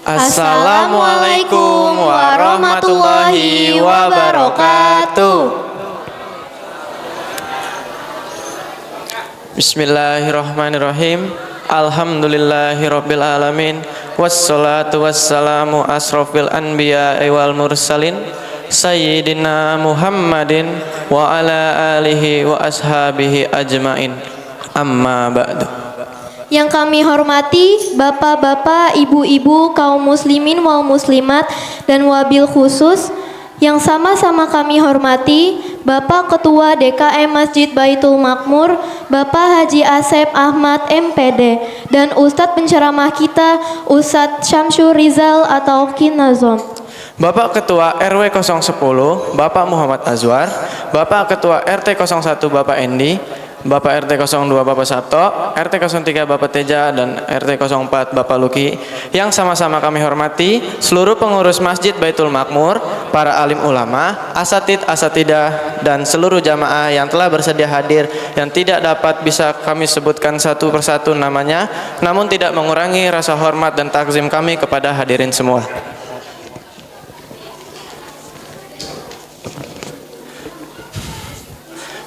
Assalamualaikum warahmatullahi wabarakatuh. Bismillahirrahmanirrahim. Alhamdulillahirabbil alamin. Wassalatu wassalamu asrofil anbiya'i wal mursalin Sayyidina Muhammadin wa ala alihi wa ashabihi ajmain. Amma ba'du. Yang kami hormati bapak-bapak, ibu-ibu, kaum muslimin wal muslimat, dan wabil khusus yang sama-sama kami hormati Bapak Ketua DKM Masjid Baitul Makmur, Bapak Haji Asep Ahmad MPD, dan Ustadz penceramah kita Ustadz Syamsur Rizal atau Kinazom. Bapak Ketua RW 010 Bapak Muhammad Azwar, Bapak Ketua RT 01 Bapak Endi, Bapak RT 02 Bapak Sabto, RT 03 Bapak Teja, dan RT 04 Bapak Luki, yang sama-sama kami hormati seluruh pengurus Masjid Baitul Makmur, para alim ulama, asatid, asatidah, dan seluruh jamaah yang telah bersedia hadir, yang tidak dapat bisa kami sebutkan satu persatu namanya, namun tidak mengurangi rasa hormat dan takzim kami kepada hadirin semua.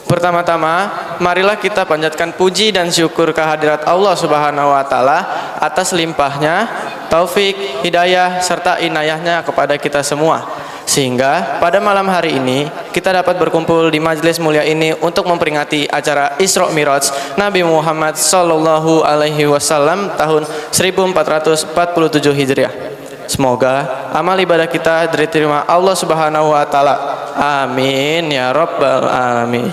Pertama-tama, marilah kita panjatkan puji dan syukur kehadirat Allah Subhanahu wa taala atas limpahnya taufik, hidayah, serta inayahnya kepada kita semua. Sehingga pada malam hari ini kita dapat berkumpul di majelis mulia ini untuk memperingati acara Isra Miraj Nabi Muhammad sallallahu alaihi wasallam tahun 1447 Hijriah. Semoga amal ibadah kita diterima Allah Subhanahu wa taala. Amin ya rabbal alamin.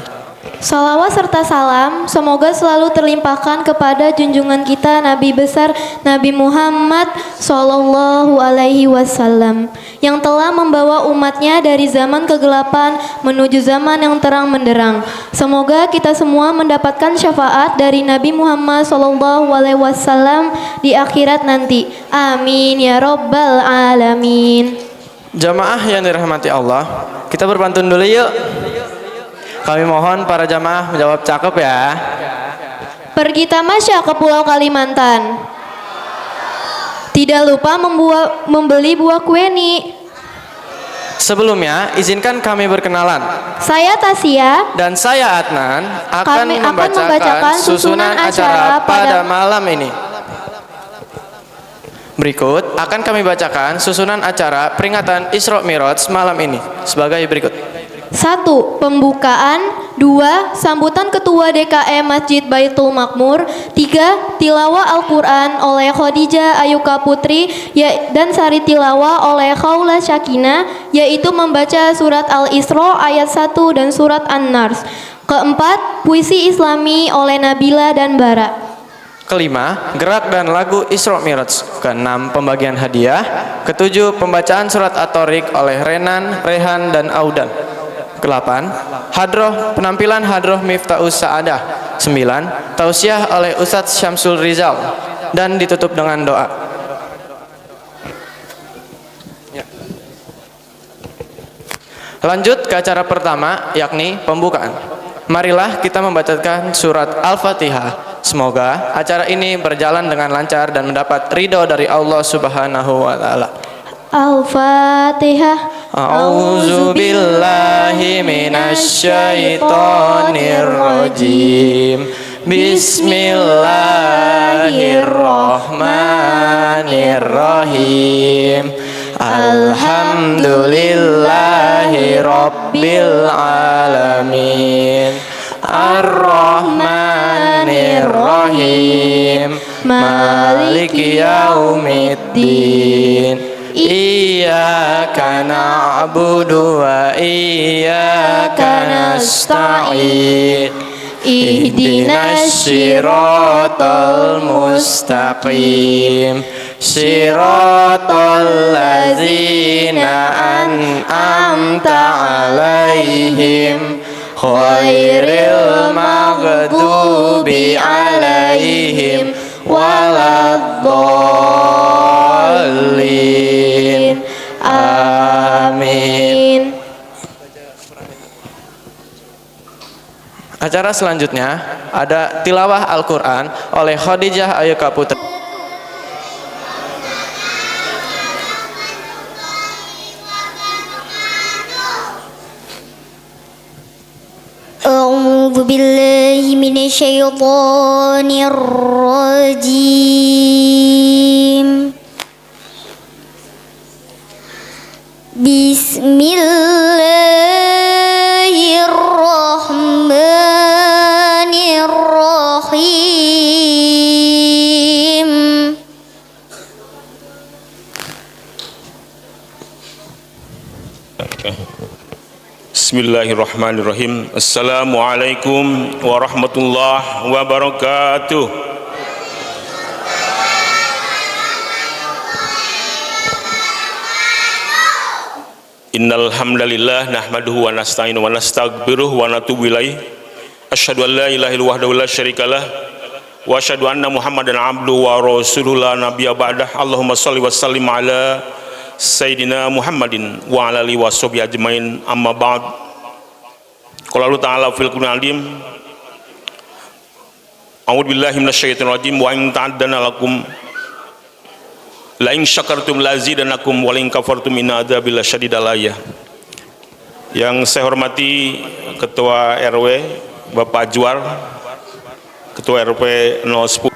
Salawat serta salam semoga selalu terlimpahkan kepada junjungan kita Nabi besar Nabi Muhammad Sallallahu Alaihi Wasallam yang telah membawa umatnya dari zaman kegelapan menuju zaman yang terang menderang. Semoga kita semua mendapatkan syafaat dari Nabi Muhammad Sallallahu Alaihi Wasallam di akhirat nanti. Amin ya Rabbal Alamin. Jamaah yang dirahmati Allah, kita berpantun dulu yuk. Kami mohon para jamaah menjawab cakep ya. Pergi tamasya ke Pulau Kalimantan. Tidak lupa membeli buah kueni. Sebelumnya, izinkan kami berkenalan. Saya Tasya dan saya Adnan akan Kami membacakan susunan acara pada malam ini. Berikut akan kami bacakan susunan acara peringatan Isra Miraj malam ini sebagai berikut. 1. Pembukaan. 2. Sambutan Ketua DKM Masjid Baitul Makmur. 3. Tilawah Al-Quran oleh Khadijah Ayuka Putri dan sari tilawah oleh Khawla Syakina, yaitu membaca surat Al-Isra ayat 1 dan surat An-Nars. Keempat, puisi Islami oleh Nabila dan Bara. Kelima, gerak dan lagu Isra Miraj. Keenam, pembagian hadiah. Ketujuh, pembacaan surat At-Tariq oleh Renan, Rehan, dan Audan. Ke-8, hadroh, penampilan hadroh Miftahus Sa'adah. 9, tausiah oleh Ustadz Syamsul Rizal, dan ditutup dengan doa. Lanjut ke acara pertama, yakni pembukaan. Marilah kita membacakan surat Al-Fatihah. Semoga acara ini berjalan dengan lancar dan mendapat ridho dari Allah Subhanahu wa taala. Al-Fatihah. A'udzu billahi minasyaitonir rajim. Bismillahirrahmanirrahim. Alhamdulillahi rabbil alamin. Ar-Rahmanir-Rahim. Maliki yaumiddin. Iyyaka na'budu wa iyyaka nasta'in. Ihdinas siratal mustaqim. Siratal ladzina an'amta 'alaihim ghairil maghdubi 'alaihim waladdallin. Amin. Acara selanjutnya ada tilawah Al-Quran oleh Khadijah Ayuka Putri. بالله من الشيطان الرجيم بسم الله الرحمن الرحيم Bismillahirrahmanirrahim. Assalamualaikum warahmatullahi wabarakatuh. Innal hamdalillah nahmaduhu wa nasta'inu wa nastaghfiruh wa natubu ilaih. Asyhadu an la ilaha illallah wahdahu la syarikalah wa asyhadu anna Muhammadan abduhu wa rasuluhu la nabiyya ba'dah. Allahumma shalli wa sallim ala Sayyidina Muhammadin wa ala alihi wa sahbihi ajmain, amma ba'd. Qala Allah ta'ala fil Qur'anil azim, a'udzu billahi minasyaitonir rajim, wa in ta'addana lakum la in syakartum lazidanakum wa la in kafartum inna adzabil lasyadid alayah. Yang saya hormati Ketua RW Bapak Juar, Ketua RW 010.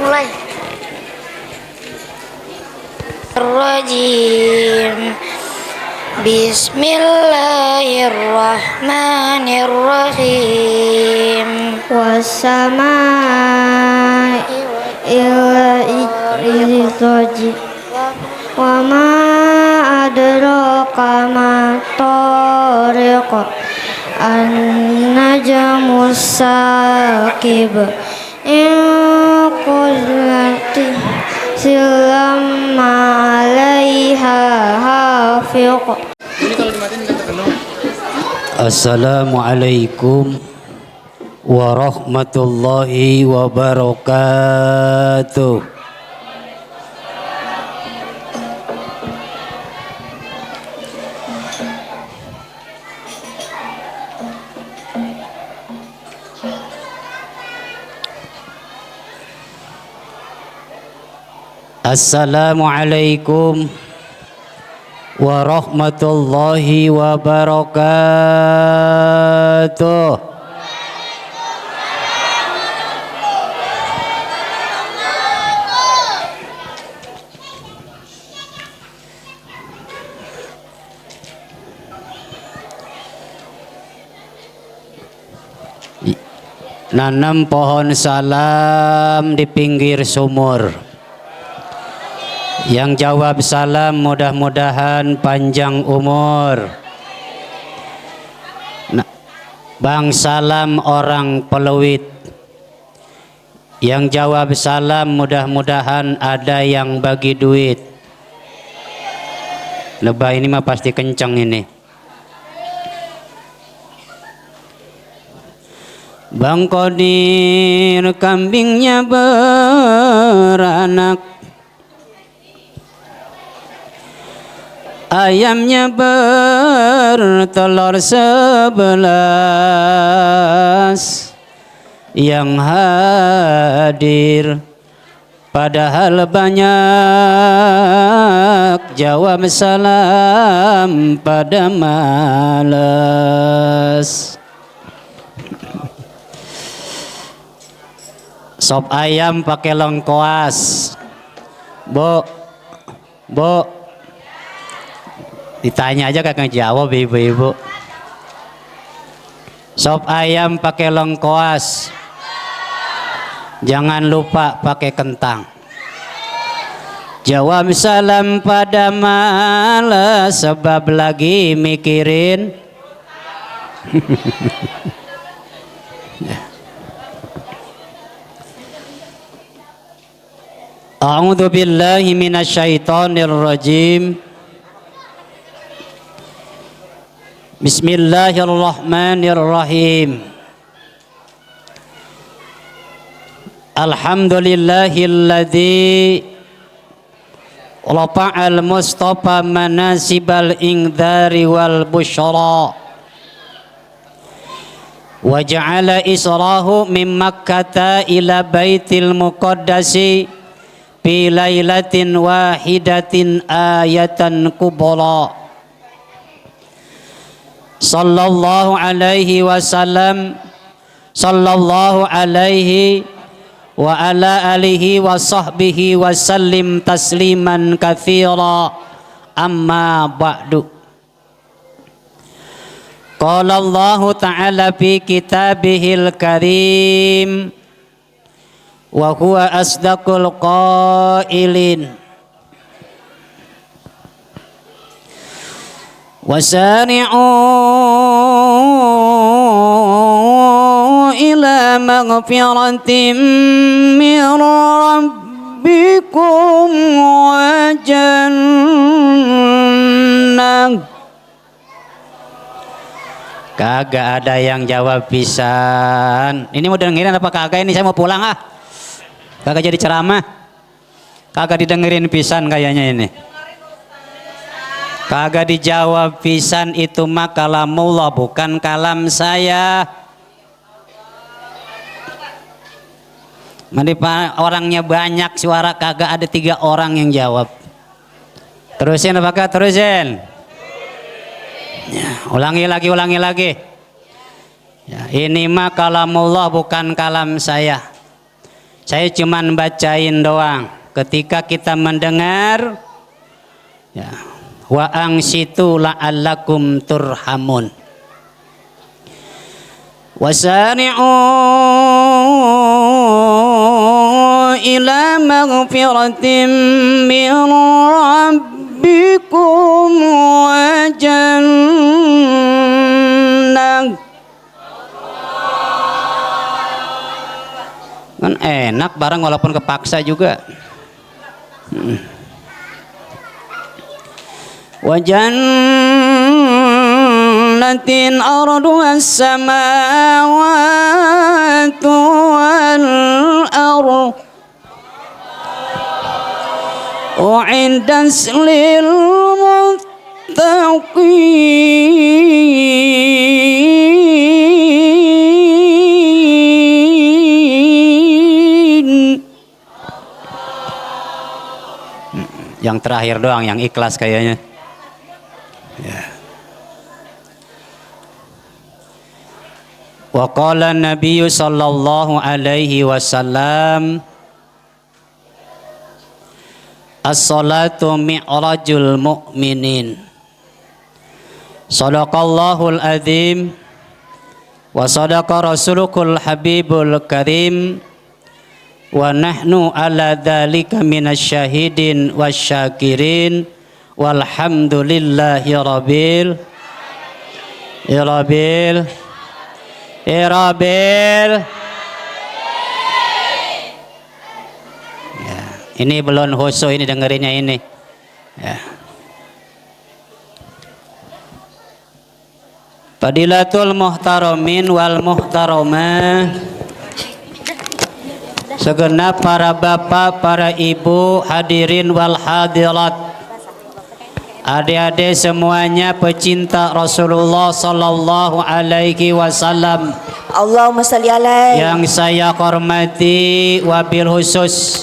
Mulai. Rajim. Bismillahirrahmanirrahim. Wassama'il taji. Wa ma adraka ma tariq. An-najmu saqib. Qulati silam alaiha hafiq. Assalamualaikum warahmatullahi wabarakatuh. Assalamualaikum warahmatullahi wabarakatuh. nanam pohon salam di pinggir sumur. Yang jawab salam mudah-mudahan panjang umur. Nah, Bang Salam orang Pelewit. Yang jawab salam mudah-mudahan ada yang bagi duit. Lebah ini mah pasti kencang ini. Bang Kodir kambingnya beranak, ayamnya bertelur 11. Yang hadir padahal banyak, jawab salam pada malas. Sop ayam pakai lengkoas. Bu, ditanya aja kakak jawab ibu-ibu. Sop ayam pakai lengkoas. Jangan lupa pakai kentang. Jawab salam pada malas, sebab lagi mikirin. A'udzu billahi minasyaitonir rajim. Bismillahirrahmanirrahim. Alhamdulillahilladzi rafa'al mustafa manasibal ingdari wal busyra wa ja'ala israhu min makkata ila baitil muqaddasi fi lailatin wahidatin ayatan kubra. Sallallahu alaihi wasallam, sallallahu alaihi wa ala alihi wa sahbihi wa sallim tasliman katsira, amma ba'du. Qala Allah ta'ala fi kitabihil karim wa huwa asdaqul qailin. Wasari'u ila maghfiratin min rabbikum wa jannah. Kagak ada yang jawab pisan. Ini mau dengerin apa kagak ini? Saya mau pulang ah. Kagak jadi ceramah. Kagak didengerin pisan kayaknya ini. Kagak dijawab pisan, itu mah kalamullah bukan kalam saya. Mandi orangnya banyak, suara kagak ada 3 orang yang jawab. Terusin apakah terusin? Ya, ulangi lagi. Ya, ini mah kalamullah bukan kalam saya. Saya cuman bacain doang. Ketika kita mendengar, ya, wa angsitu la'allakum turhamun. Wasari'u ila maghfiratin min rabbikum wa jannah. Kan enak barang walaupun kepaksa juga. Wa jannatin arduha as-samawati wal ardh u'iddat lil muttaqin. Yang terakhir doang yang ikhlas kayaknya. Wa qala Nabi sallallahu alaihi wasallam, as-salatu mi'rajul mu'minin. Shadaqallahul azim. wa sadaqa rasulukul habibul karim wa nahnu ala dzalika minasyahidin wasyakirin walhamdulillahi rabbil ya, ini belum khusyuk ini dengerinnya ini ya. Fadilatul muhtaramin wal muhtaramah, segenap para bapak, para ibu, hadirin wal hadirat, adik-adik semuanya pecinta Rasulullah sallallahu alaihi wasallam. Allahumma salli alaihi. Yang saya hormati wabil khusus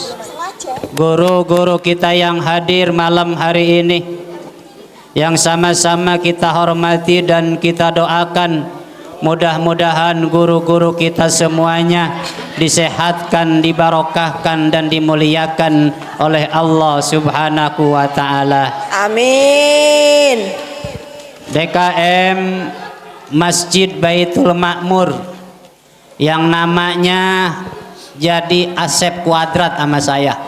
guru-guru kita yang hadir malam hari ini, yang sama-sama kita hormati dan kita doakan mudah-mudahan guru-guru kita semuanya disehatkan, dibarokahkan dan dimuliakan oleh Allah Subhanahu wa taala. Amin. DKM Masjid Baitul Makmur yang namanya jadi Asep Kuadrat sama saya.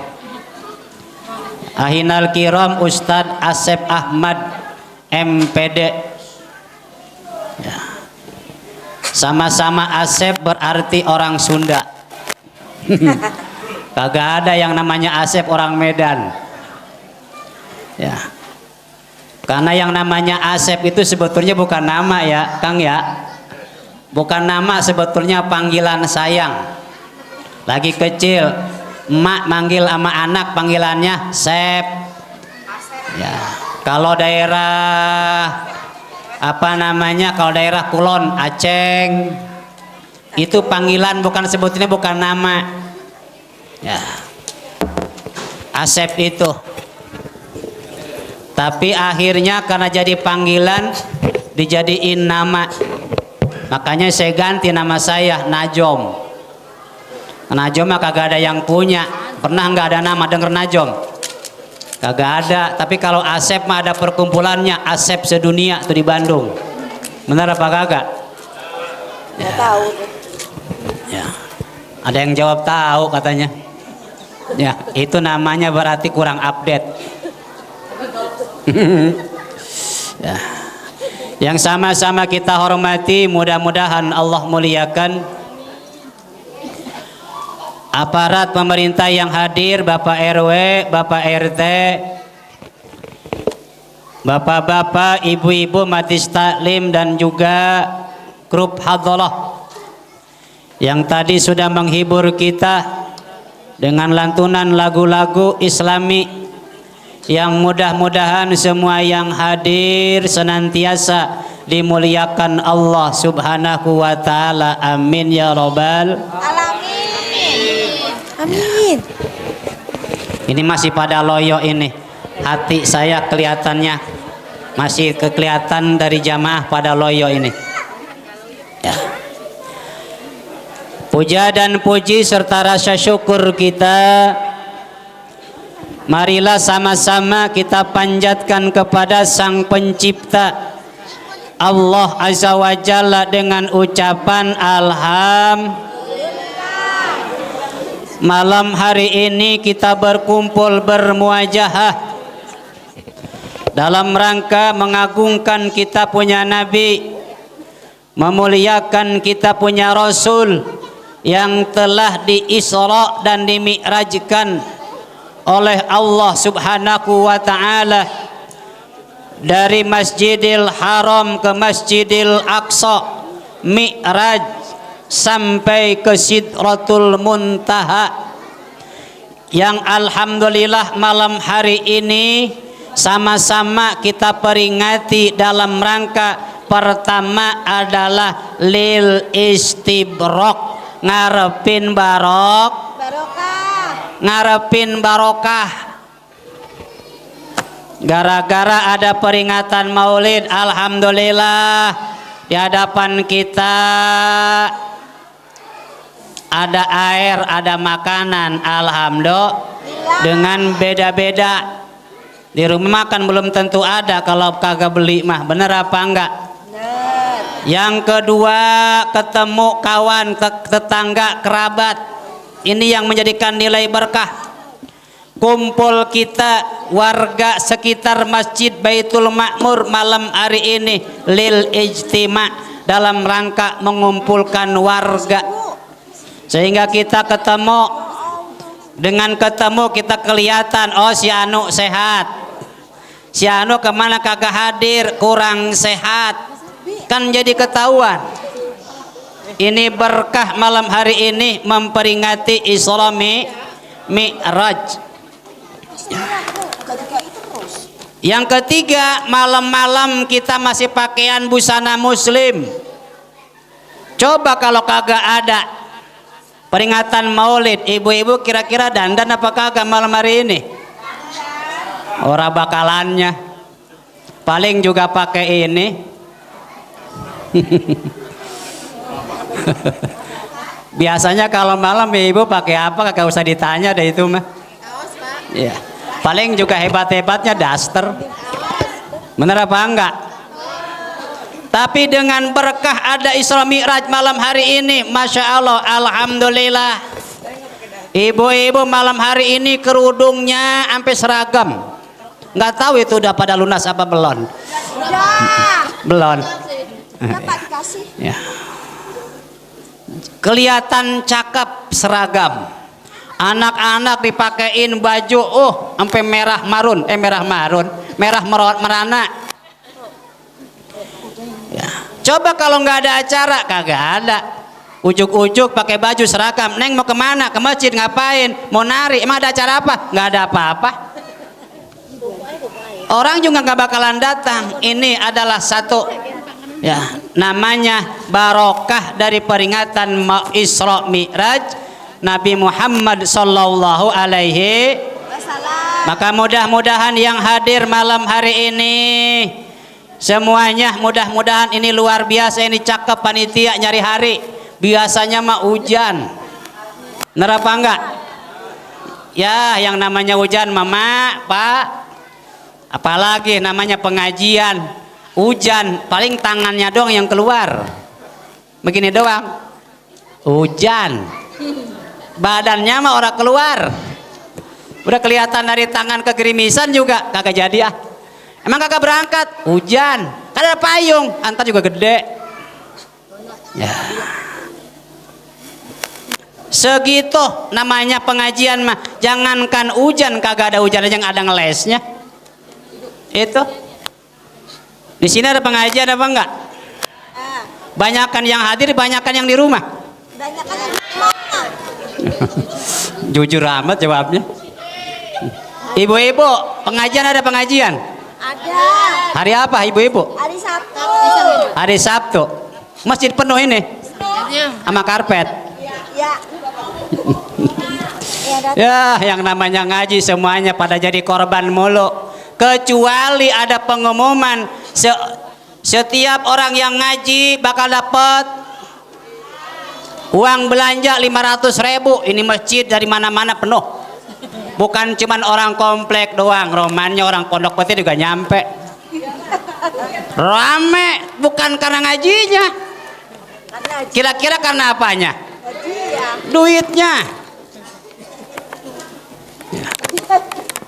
Ahinal Kiram Ustadz Asep Ahmad MPD ya. Sama-sama Asep berarti orang Sunda. Kagak ada yang namanya Asep orang Medan ya. Karena yang namanya Asep itu sebetulnya bukan nama ya Kang ya, bukan nama, sebetulnya panggilan sayang. Lagi kecil emak manggil sama anak panggilannya Sep ya. Kalau daerah apa namanya, kalau daerah Kulon Aceng itu panggilan, bukan sebetulnya bukan nama ya. Asep itu, tapi akhirnya karena jadi panggilan dijadiin nama, makanya saya ganti nama saya Najom. Najom mah kagak ada yang punya. Pernah nggak ada nama denger Najom? Kagak ada. Tapi kalau Asep mah ada perkumpulannya, Asep sedunia tuh di Bandung. Benar apa kagak? Nggak tahu. Ya. Ada yang jawab tahu katanya. Ya, itu namanya berarti kurang update. Ya. Yang sama-sama kita hormati, mudah-mudahan Allah muliakan aparat pemerintah yang hadir, Bapak RW, Bapak RT, Bapak-bapak, ibu-ibu majlis taklim dan juga grup hadrolah yang tadi sudah menghibur kita dengan lantunan lagu-lagu Islami, yang mudah-mudahan semua yang hadir senantiasa dimuliakan Allah Subhanahu wa taala. Amin ya robbal alamin. Amin. Ini masih pada loyo ini. Hati saya kelihatannya masih kelihatan dari jamaah pada loyo ini. Ya. Puja dan puji serta rasa syukur kita, marilah sama-sama kita panjatkan kepada Sang Pencipta Allah Azza wa Jalla dengan ucapan alhamdulillah. Malam hari ini kita berkumpul bermuajahah dalam rangka mengagungkan kita punya Nabi, memuliakan kita punya Rasul yang telah diisra dan dimi'rajkan oleh Allah Subhanahu wa taala dari Masjidil Haram ke Masjidil Aqsa, mi'raj sampai ke Sidratul Muntaha, yang alhamdulillah malam hari ini sama-sama kita peringati dalam rangka pertama adalah lil istibrok, ngarepin ngarepin barokah. Gara-gara ada peringatan maulid, alhamdulillah di hadapan kita ada air, ada makanan, alhamdulillah, dengan beda-beda. Di rumah makan belum tentu ada kalau kagak beli mah, bener apa enggak? Bener. Yang kedua, ketemu kawan, tetangga, kerabat. Ini yang menjadikan nilai berkah. Kumpul kita warga sekitar Masjid Baitul Ma'mur malam hari ini lil ijtima, dalam rangka mengumpulkan warga, sehingga kita ketemu. Dengan ketemu kita kelihatan, oh si Anu sehat, si Anu kemana kagak hadir, kurang sehat, kan jadi ketahuan. Ini berkah malam hari ini memperingati Isra Mi'raj. Yang ketiga, malam-malam kita masih pakaian busana muslim. Coba kalau kagak ada peringatan Maulid, ibu-ibu kira-kira dandan apa kagak malam hari ini? Ora bakalannya, paling juga pakai ini. Biasanya kalau malam ibu pakai apa kagak usah ditanya deh itu mah. Iya. Paling juga hebat-hebatnya daster. Bener apa enggak? Tapi dengan berkah ada Isra Mi'raj malam hari ini, Masya Allah, Alhamdulillah. Ibu-ibu malam hari ini kerudungnya sampai seragam. Nggak tahu itu udah pada lunas apa belum? Belum. Ya. Kelihatan cakep seragam. Anak-anak dipakein baju, sampai merah merana. Ya. Coba kalau nggak ada acara, kagak ada. Ujuk-ujuk pakai baju seragam. Neng mau kemana? Ke masjid ngapain? Mau nari? Emang ada acara apa? Nggak ada apa-apa. Orang juga nggak bakalan datang. Ini adalah satu, ya, namanya barokah dari peringatan Isra Mi'raj Nabi Muhammad sallallahu alaihi wasallam. Maka mudah-mudahan yang hadir malam hari ini semuanya, mudah-mudahan ini luar biasa, ini cakep panitia nyari hari. Biasanya mah hujan. Bener apa enggak? Ya, yang namanya hujan mama, Pak. Apalagi namanya pengajian. Hujan, paling tangannya doang yang keluar. Begini doang. Hujan. Badannya mah orang keluar. Udah kelihatan dari tangan kegerimisan juga kagak jadi ah. Emang kagak berangkat? Hujan. Kan ada payung, antar juga gede. Ya. Segitu namanya pengajian mah. Jangankan hujan, kagak ada hujan aja ada ngelesnya. Itu. Di sini ada pengajian apa enggak? Banyakan yang hadir, banyakan yang di rumah. Banyakan yang di rumah. Jujur amat jawabnya. Ibu-ibu, pengajian ada pengajian? Ada. Hari apa ibu-ibu? Hari Sabtu. Hari Sabtu. Masjid penuh ini? Sama karpet? Ya. Ya, yang namanya ngaji semuanya pada jadi korban mulu. Kecuali ada pengumuman setiap orang yang ngaji bakal dapat uang belanja 500.000. Ini masjid dari mana-mana penuh. Bukan cuman orang komplek doang, romannya orang Pondok Putih juga nyampe. Rame bukan karena ngajinya. Kira-kira karena apanya? Duitnya.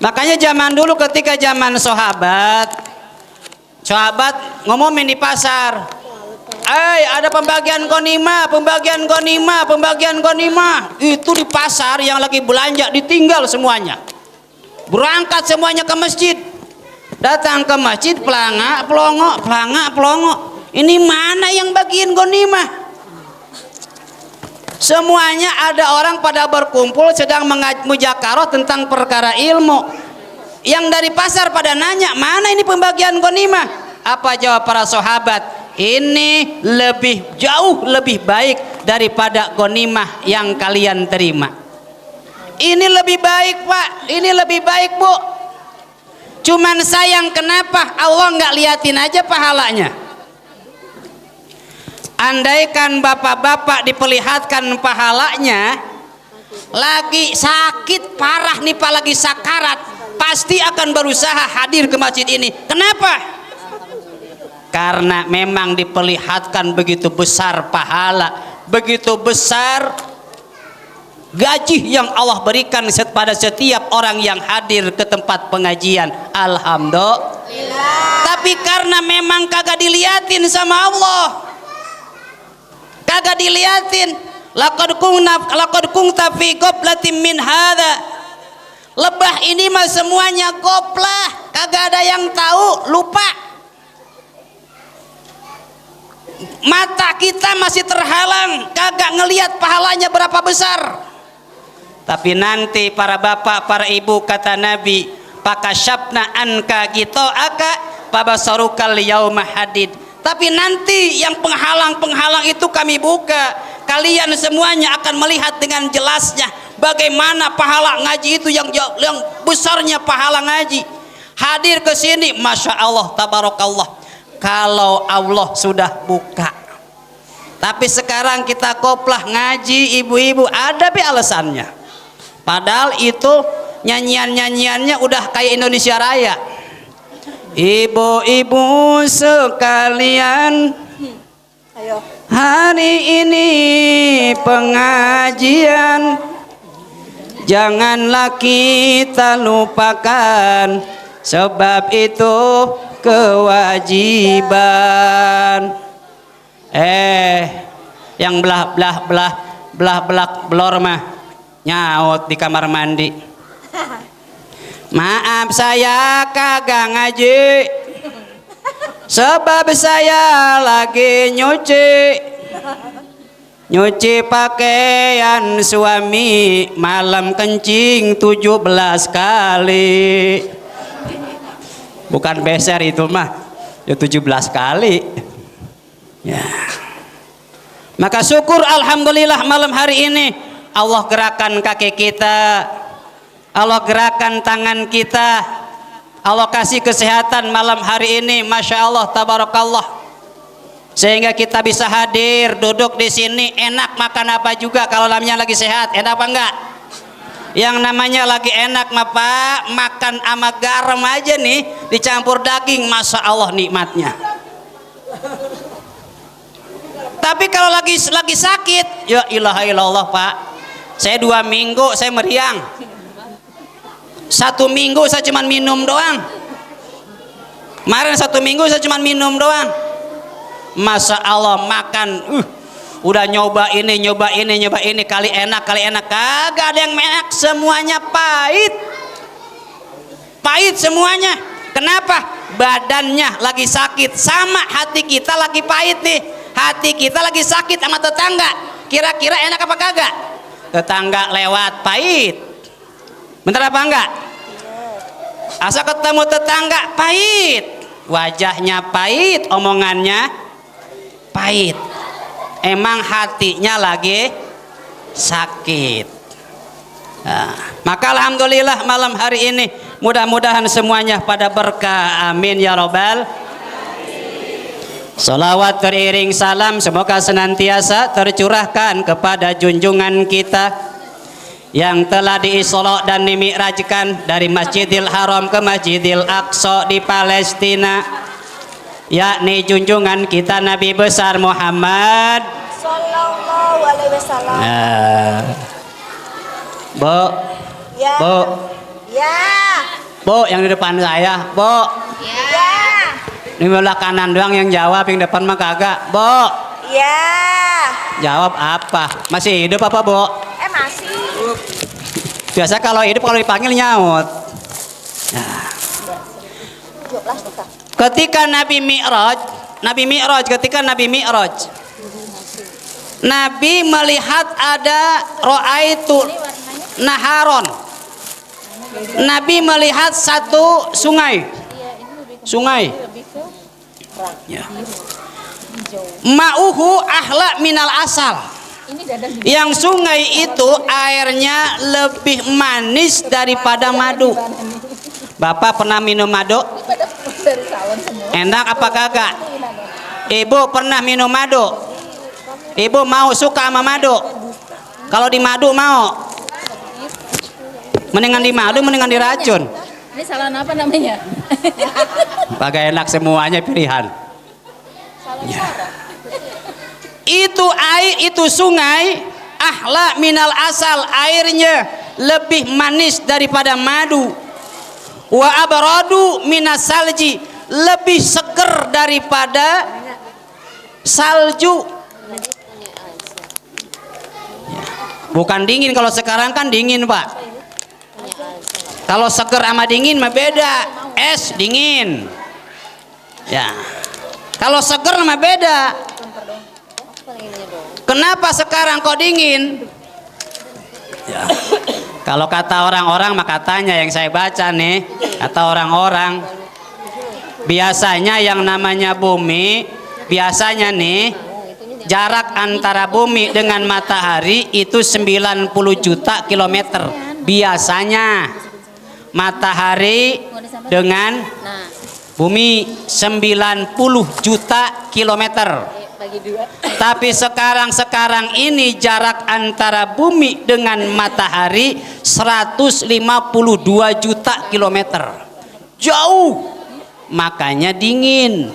Makanya zaman dulu ketika zaman sahabat ngumumin di pasar, ada pembagian ghanimah. Itu di pasar yang lagi belanja ditinggal semuanya. Berangkat semuanya ke masjid. Datang ke masjid pelanga pelongo. Ini mana yang bagiin ghanimah? Semuanya ada orang pada berkumpul sedang mujakarah tentang perkara ilmu. Yang dari pasar pada nanya, mana ini pembagian ghanimah? Apa jawab para sahabat? Ini jauh lebih baik daripada ghanimah yang kalian terima. Ini lebih baik, Pak. Ini lebih baik, Bu. Cuman sayang kenapa Allah nggak liatin aja pahalanya? Andaikan bapak-bapak diperlihatkan pahalanya, lagi sakit parah nih Pak, lagi sakarat, pasti akan berusaha hadir ke masjid ini. Kenapa? karena memang diperlihatkan begitu besar pahala, begitu besar gaji yang Allah berikan kepada setiap orang yang hadir ke tempat pengajian. Alhamdulillah. Tapi karena memang kagak diliatin sama Allah, kagak diliatin. Laqad kunta fi qablatin min hadza. Lebah ini mah semuanya goplah, kagak ada yang tahu, lupa. Mata kita masih terhalang, kagak ngelihat pahalanya berapa besar. Tapi nanti para bapak, para ibu, kata Nabi, pakasyabna anka aka pabasarukal yauma hadid. Tapi nanti yang penghalang-penghalang itu kami buka, kalian semuanya akan melihat dengan jelasnya bagaimana pahala ngaji itu, yang besarnya pahala ngaji. Hadir ke sini, masya Allah, tabarakallah. Kalau Allah sudah buka. Tapi sekarang kita koplah ngaji, ibu-ibu ada be alasannya. Padahal itu nyanyiannya udah kayak Indonesia Raya. Ibu-ibu sekalian, Ayo. hari ini pengajian, janganlah kita lupakan, sebab itu kewajiban. Yang belah belor mah nyaut di kamar mandi. Maaf saya kagak ngaji, sebab saya lagi nyuci pakaian suami, malam kencing 17 kali. Bukan beser itu mah, ya 17 kali. Ya. Maka syukur alhamdulillah malam hari ini Allah gerakan kaki kita, Allah gerakan tangan kita, Allah kasih kesehatan malam hari ini, masya Allah, tabarakallah. Sehingga kita bisa hadir, duduk di sini, enak makan apa juga kalau namanya lagi sehat, enak apa enggak? Yang namanya lagi enak mah Pak, makan sama garam aja nih dicampur daging, masya Allah nikmatnya. Tapi kalau lagi sakit, ya ilaha illallah Pak, saya 2 minggu saya meriang, 1 minggu saya cuma minum doang. Kemarin 1 minggu saya cuma minum doang. Masya Allah makan, udah nyoba ini, kali enak, kagak ada yang enak, semuanya pahit semuanya. Kenapa? Badannya lagi sakit, sama hati kita lagi pahit nih. Hati kita lagi sakit sama tetangga, kira-kira enak apa kagak? Tetangga lewat pahit, bentar apa enggak? Asal ketemu tetangga pahit, wajahnya pahit, omongannya pahit. Emang hatinya lagi sakit. Nah, maka alhamdulillah malam hari ini mudah-mudahan semuanya pada berkah, amin ya robbal. Salawat teriring salam semoga senantiasa tercurahkan kepada junjungan kita yang telah diisra dan dimi'rajkan dari Masjidil Haram ke Masjidil Aqsa di Palestina, yakni junjungan kita Nabi besar Muhammad Sallallahu alaihi wasallam. Bu, Ya. Bu, Ya. Bu yang di depan saya, Bu. Ya. Ini belah kanan doang yang jawab, yang depan mah kagak. Bu. Ya. Jawab apa? Masih hidup apa, Bu? Masih. Biasa kalau hidup kalau dipanggil nyaut. Nah. Ketika Nabi Mi'raj, Nabi melihat ada ro'aitu naharon. Nabi melihat satu sungai. Ya. Ma'uhu ahla minal asal. Yang sungai itu airnya lebih manis daripada madu. Bapak pernah minum madu? Enak apa kagak? Ibu pernah minum madu? Ibu mau suka sama madu? Kalau di madu mau? Mendingan di madu, mendingan diracun. Ini salah apa namanya? Kagak enak semuanya pilihan. Ya. Itu air, itu sungai ahla minal asal, airnya lebih manis daripada madu. Wa abradu minas salji, lebih seger daripada salju. Ya. Bukan dingin, kalau sekarang kan dingin Pak. Kalau seger sama dingin mah beda. Es dingin. Ya. Kalau seger mah beda. Kenapa sekarang kok dingin? Ya. Kalau kata orang-orang mah katanya yang saya baca nih, kata orang-orang biasanya yang namanya bumi, biasanya nih jarak antara bumi dengan matahari itu 90 juta kilometer. Biasanya matahari dengan bumi 90 juta kilometer. Tapi sekarang ini jarak antara bumi dengan matahari 152 juta kilometer. Jauh. Makanya dingin.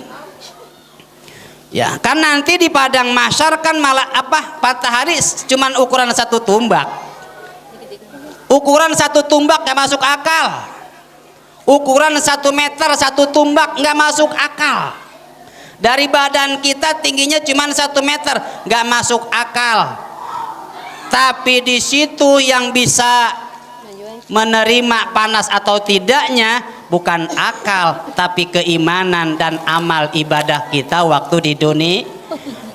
Ya, kan nanti di padang mahsyar kan malah apa? Matahari cuman ukuran satu tumbak. Ukuran satu tumbak gak masuk akal. Ukuran 1 meter satu tumbak nggak masuk akal. Dari badan kita tingginya cuma 1 meter, nggak masuk akal. Tapi di situ yang bisa menerima panas atau tidaknya bukan akal, tapi keimanan dan amal ibadah kita waktu di dunia.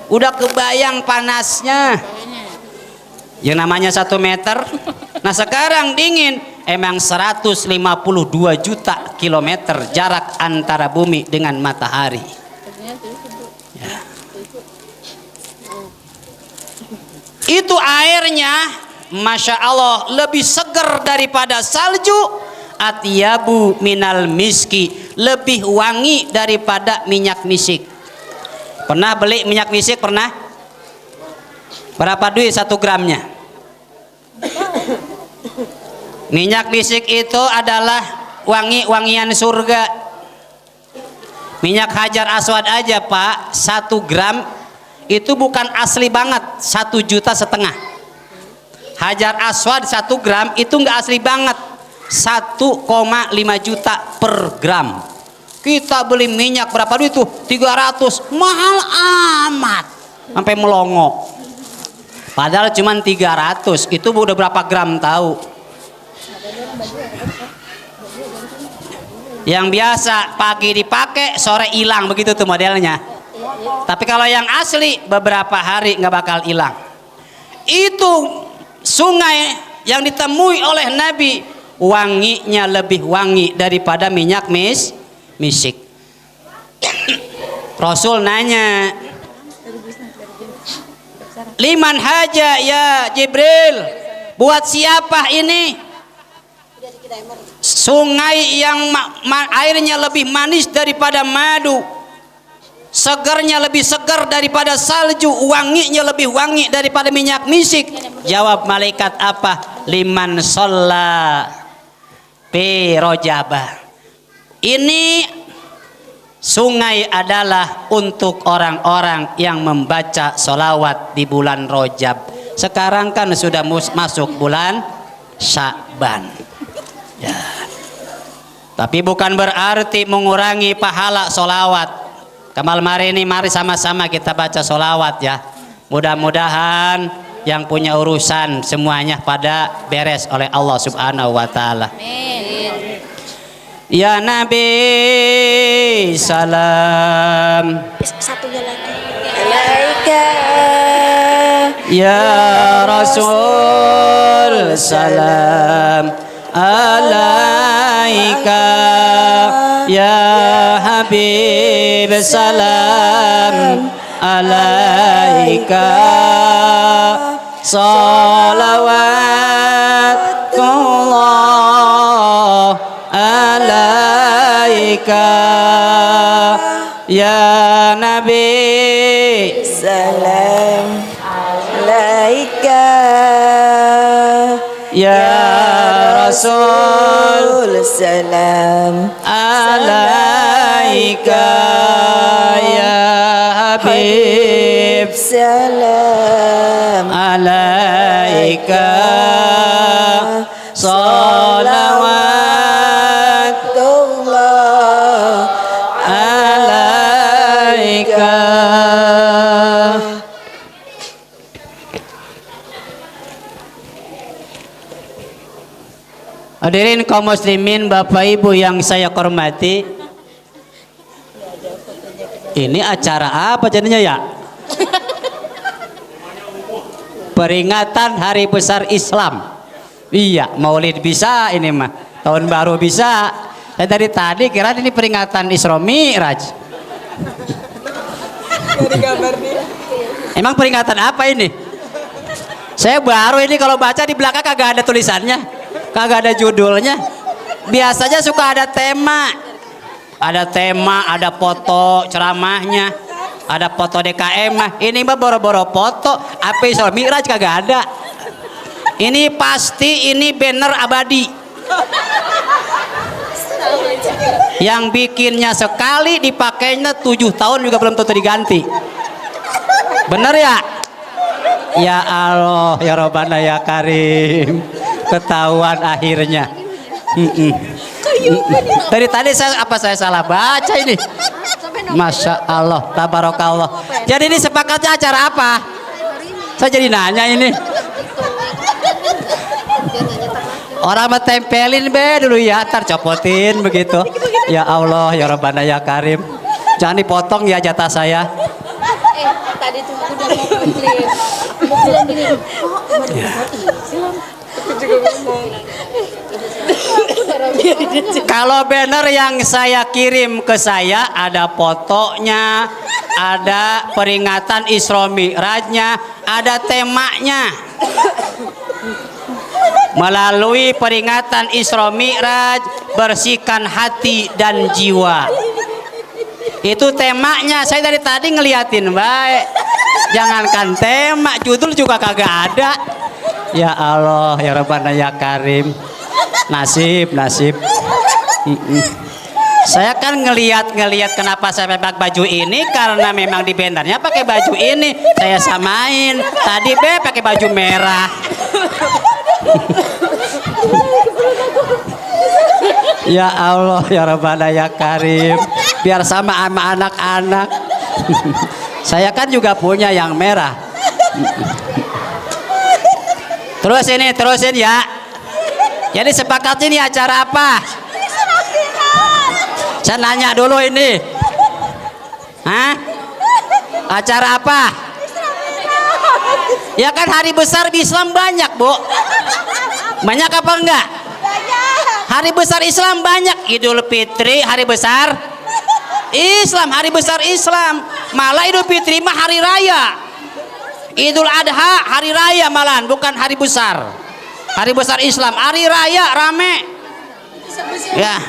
Udah kebayang panasnya. Yang namanya 1 meter. Nah sekarang dingin, emang 152 juta kilometer jarak antara bumi dengan matahari. Ya. Itu airnya Masya Allah lebih seger daripada salju, atyabu minal miski, lebih wangi daripada minyak misik. Pernah beli minyak misik? Pernah? Berapa duit 1 gramnya? Minyak misik itu adalah wangi-wangian surga. Minyak hajar aswad aja Pak, 1 gram itu bukan asli banget, 1,5 juta. Hajar aswad 1 gram itu nggak asli banget, 1,5 juta per gram. Kita beli minyak berapa duit tuh? 300, mahal amat, sampai melongo. Padahal cuma 300, itu udah berapa gram tahu? Yang biasa pagi dipakai, sore hilang, begitu tuh modelnya. Tapi kalau yang asli beberapa hari nggak bakal hilang. Itu sungai yang ditemui oleh Nabi, wanginya lebih wangi daripada minyak misik. Rasul nanya, liman haja ya Jibril, buat siapa ini? Sungai yang airnya lebih manis daripada madu, segernya lebih segar daripada salju, wanginya lebih wangi daripada minyak misik. Jawab malaikat apa? Liman sholla bi rojabah. Ini sungai adalah untuk orang-orang yang membaca sholawat di bulan Rojab. Sekarang kan sudah masuk bulan Sya'ban. Ya. Tapi bukan berarti mengurangi pahala sholawat. Kamal hari ini mari sama-sama kita baca sholawat ya. Mudah-mudahan yang punya urusan semuanya pada beres oleh Allah Subhanahu wa Ta'ala. Ya Nabi salam, Satunya lagi. Alaika. ya Rasul salam, alaika ya Habib salam, alaika salawatullah alaika ya Nabi Salam. Alaika. ya Rasul Salam. alaika ya Habib Salam alaika salawatullah alaika. Hadirin kaum muslimin, Bapak Ibu yang saya hormati, ini acara apa jadinya ya? Peringatan Hari Besar Islam. Iya, Maulid bisa ini mah. Tahun baru bisa. Saya dari tadi kira ini peringatan Isra Mi'raj. Emang peringatan apa ini? Saya baru ini kalau baca di belakang kagak ada tulisannya. Kagak ada judulnya. Biasanya suka ada tema. Ada tema, ada foto ceramahnya, ada foto DKM mah. Ini mah boro-boro foto. Apa Isra Mi'raj kagak ada. Ini pasti ini banner abadi. Yang bikinnya sekali dipakainya 7 tahun juga belum tentu diganti. Bener ya? Ya Allah, ya Rabbana ya Karim. Ketahuan akhirnya. Dari tadi saya salah baca ini? Masya Allah, tabarakallah. Jadi ini sepakatnya acara apa? Saya jadi nanya ini. Orang mah tempelin be dulu ya, ntar copotin begitu. Ya Allah, ya Rabbana ya Karim. Jangan dipotong ya jatah saya. Tadi tuh udah mau komplain. Mau bilang gini, Kalau banner yang saya kirim ke saya ada fotonya, ada peringatan Isra Mi'rajnya, ada temanya. Melalui peringatan Isra Mi'raj, bersihkan hati dan jiwa. Itu temanya. Saya dari tadi ngeliatin baik. Jangankan tema, judul juga kagak ada. Ya Allah, ya Rabbana ya Karim. Nasib. Saya kan ngeliat kenapa saya pakai baju ini, karena memang di bannernya pakai baju ini. Saya samain. Tadi pakai baju merah. Ya Allah, ya Rabbana ya Karim. Biar sama anak-anak. Saya kan juga punya yang merah. Terusin ya. Jadi sepakat ini acara apa? Saya nanya dulu ini. Hah? Acara apa? Ya kan hari besar di Islam banyak, Bu. Banyak apa enggak? Hari besar Islam banyak. Idul Fitri hari besar Islam, hari besar Islam. Malah Idul Fitri mah hari raya. Idul Adha hari raya malahan, bukan hari besar. Hari besar Islam, hari raya rame. Ya.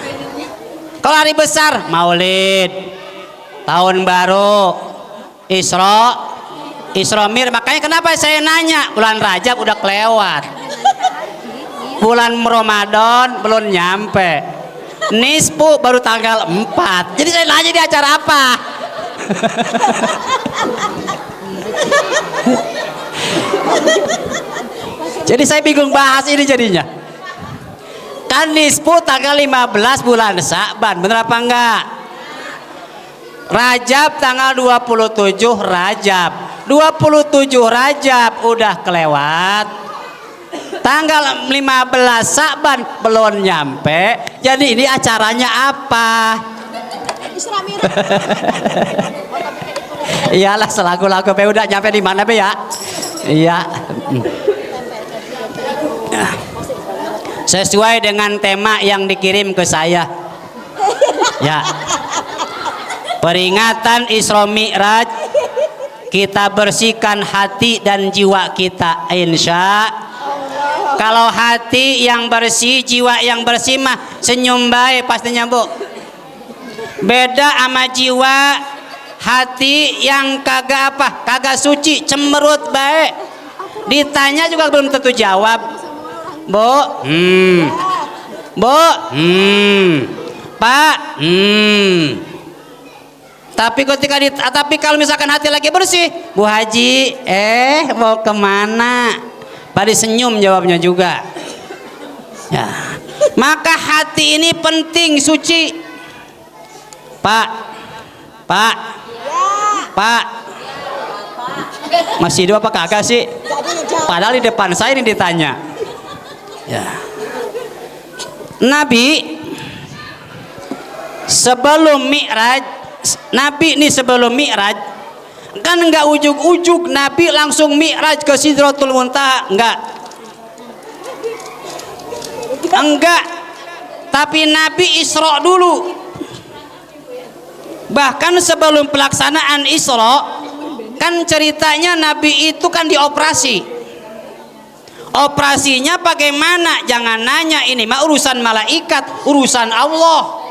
Kalau hari besar Maulid, tahun baru, Isra Mir. Makanya kenapa saya nanya, bulan Rajab udah kelewat. Bulan Ramadan belum nyampe. Nisfu baru tanggal 4. Jadi saya nanya di acara apa? Jadi saya bingung bahas ini jadinya. Kan nisfu tanggal 15 bulan Sa'ban, bener apa enggak? Rajab tanggal 27 Rajab. 27 Rajab udah kelewat. Tanggal 15 Sa'ban belum nyampe. Jadi ini acaranya apa? Iyalah selagu-lagu be udah nyampe di mana be ya? Iya. Sesuai dengan tema yang dikirim ke saya. Ya. Peringatan Isra Mi'raj, kita bersihkan hati dan jiwa kita, insya. Kalau hati yang bersih, jiwa yang bersih mah senyum baik pastinya, Bu. Beda sama jiwa hati yang kagak suci, cemberut baik. Ditanya juga belum tentu jawab. Bu, Bu, Pak, Tapi kalau misalkan hati lagi bersih, Bu Haji, mau kemana? Pada senyum jawabnya juga. Ya. Maka hati ini penting suci. Pak, masih hidup apa kagak sih? Padahal di depan saya ini ditanya. Ya. Nabi sebelum Mi'raj kan enggak ujug-ujug Nabi langsung Mi'raj ke Sidratul Muntaha, enggak, tapi Nabi Isra dulu. Bahkan sebelum pelaksanaan Isra kan ceritanya Nabi itu kan dioperasi. Operasinya bagaimana? Jangan nanya, ini mah urusan malaikat, urusan Allah.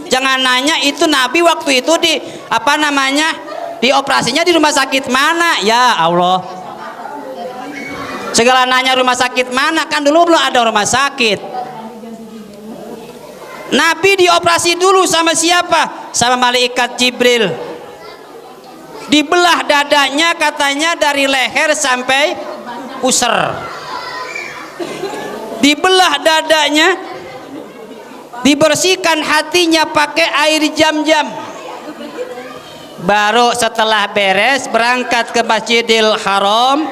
Jangan nanya itu Nabi waktu itu dioperasinya di rumah sakit mana? Ya Allah. Segala nanya rumah sakit mana, kan dulu belum ada rumah sakit. Nabi dioperasi dulu sama siapa? Sama malaikat Jibril. Dibelah dadanya katanya dari leher sampai pusar. Dibelah dadanya, dibersihkan hatinya pakai air jam-jam. Baru setelah beres berangkat ke Masjidil Haram.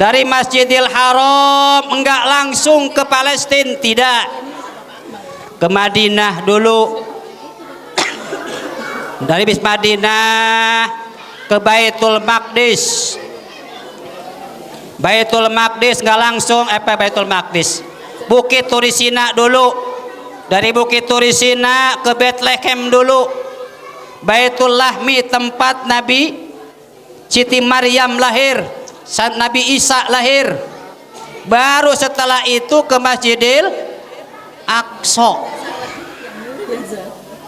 Dari Masjidil Haram enggak langsung ke Palestina, tidak, ke Madinah dulu. Dari Madinah ke Baitul Maqdis. Baitul Maqdis nggak langsung Baitul Maqdis, Bukit Turisina dulu. Dari Bukit Turisina ke Bethlehem dulu. Baitul Lahmi tempat Nabi Siti Maryam lahir, saat Nabi Isa lahir. Baru setelah itu ke Masjidil Aqsa.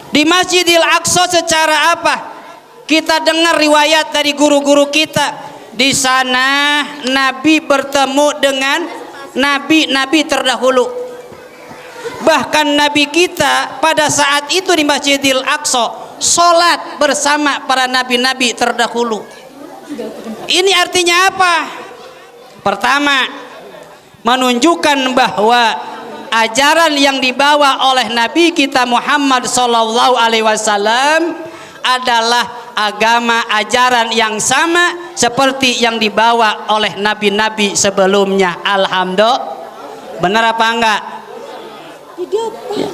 Di Masjidil Aqsa secara apa? Kita dengar riwayat dari guru-guru kita. Di sana Nabi bertemu dengan nabi-nabi terdahulu. Bahkan Nabi kita pada saat itu di Masjidil Aqsa sholat bersama para nabi-nabi terdahulu. Ini artinya apa? Pertama, menunjukkan bahwa ajaran yang dibawa oleh Nabi kita Muhammad sallallahu alaihi wasallam adalah agama ajaran yang sama seperti yang dibawa oleh nabi-nabi sebelumnya. Alhamdulillah. Benar apa enggak? Ya.